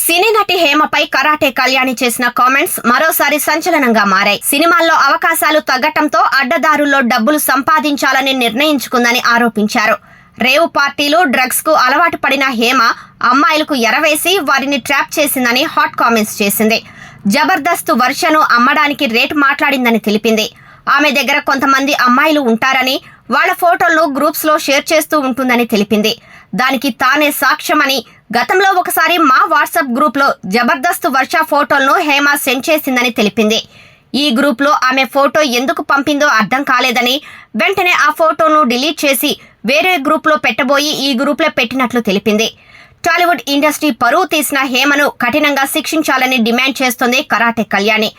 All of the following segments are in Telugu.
సినీ నటి హేమపై కరాటే కళ్యాణి చేసిన కామెంట్స్ మరోసారి సంచలనంగా మారాయి. సినిమాల్లో అవకాశాలు తగ్గటంతో అడ్డదారుల్లో డబ్బులు సంపాదించాలని నిర్ణయించుకుందని ఆరోపించారు. రేవు పార్టీలు, డ్రగ్స్ కు అలవాటు పడిన హేమ అమ్మాయిలకు ఎరవేసి వారిని ట్రాప్ చేసిందని హాట్ కామెంట్స్ చేసింది. జబర్దస్త్ వర్షను అమ్మడానికి రేటు మాట్లాడిందని తెలిపింది. ఆమె దగ్గర కొంతమంది అమ్మాయిలు ఉంటారని, వాళ్ల ఫోటోలను గ్రూప్స్ లో షేర్ చేస్తూ ఉంటుందని తెలిపింది. దానికి తానే సాక్ష్యమని, గతంలో ఒకసారి మా వాట్సాప్ గ్రూప్ లో జబర్దస్త్ వర్ష ఫోటోలను హేమ సెండ్ చేసిందని తెలిపింది. ఈ గ్రూప్ లో ఆమె ఫోటో ఎందుకు పంపిందో అర్థం కాలేదని, వెంటనే ఆ ఫోటోను డిలీట్ చేసి వేరే గ్రూప్ లో పెట్టబోయి ఈ గ్రూప్ లో పెట్టినట్లు తెలిపింది. టాలీవుడ్ ఇండస్ట్రీ పరువు తీసిన హేమను కఠినంగా శిక్షించాలని డిమాండ్ చేస్తోంది karate Kalyani.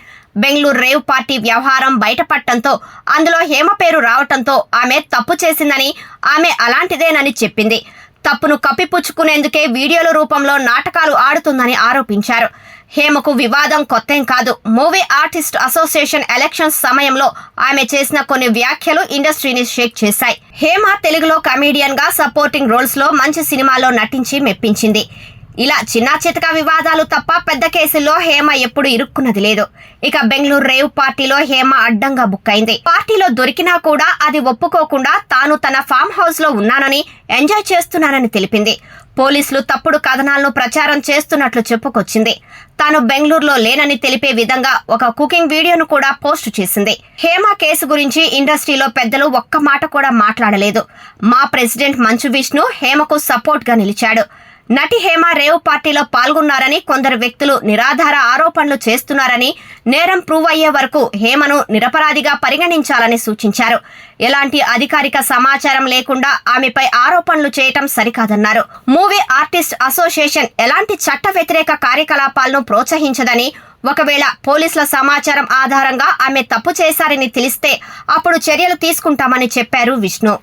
Bengaluru rave party వ్యవహారం బయటపడటంతో, అందులో హేమ పేరు రావటంతో ఆమె తప్పు చేసిందని, ఆమె అలాంటిదేనని చెప్పింది. తప్పును కప్పిపుచ్చుకునేందుకే వీడియోల రూపంలో నాటకాలు ఆడుతుందని ఆరోపించారు. హేమకు వివాదం కొత్తేం కాదు. మూవీ ఆర్టిస్ట్ అసోసియేషన్ ఎలక్షన్స్ సమయంలో ఆమె చేసిన కొన్ని వ్యాఖ్యలు ఇండస్ట్రీని షేక్ చేశాయి. హేమ తెలుగులో కమేడియన్ గా సపోర్టింగ్ రోల్స్ లో మంచి సినిమాల్లో నటించి మెప్పించింది. ఇలా చిన్న చితక వివాదాలు తప్ప పెద్ద కేసుల్లో హేమ ఎప్పుడు ఇరుక్కున్నది లేదు. ఇక బెంగళూరు రేవ్ పార్టీలో హేమ అడ్డంగా బుక్ అయింది. పార్టీలో దొరికినా కూడా అది ఒప్పుకోకుండా తాను తన ఫామ్ హౌస్ లో ఉన్నానని, ఎంజాయ్ చేస్తున్నానని తెలిపింది. పోలీసులు తప్పుడు కథనాలను ప్రచారం చేస్తున్నట్లు చెప్పుకొచ్చింది. తాను బెంగళూరులో లేనని తెలిపే విధంగా ఒక కుకింగ్ వీడియోను కూడా పోస్టు చేసింది. హేమ కేసు గురించి ఇండస్ట్రీలో పెద్దలు ఒక్క మాట కూడా మాట్లాడలేదు. మా ప్రెసిడెంట్ మంచు విష్ణు హేమకు సపోర్ట్ గా నిలిచాడు. నటి హేమ రేవ్ పార్టీలో పాల్గొన్నారని కొందరు వ్యక్తులు నిరాధార ఆరోపణలు చేస్తున్నారని, నేరం ప్రూవ్ అయ్యే వరకు హేమను నిరపరాధిగా పరిగణించాలని సూచించారు. ఎలాంటి అధికారిక సమాచారం లేకుండా ఆమెపై ఆరోపణలు చేయటం సరికాదన్నారు. మూవీ ఆర్టిస్ట్ అసోసియేషన్ ఎలాంటి చట్ట వ్యతిరేక కార్యకలాపాలను ప్రోత్సహించదని, ఒకవేళ పోలీసుల సమాచారం ఆధారంగా ఆమె తప్పు చేశారని తెలిస్తే అప్పుడు చర్యలు తీసుకుంటామని చెప్పారు విష్ణు.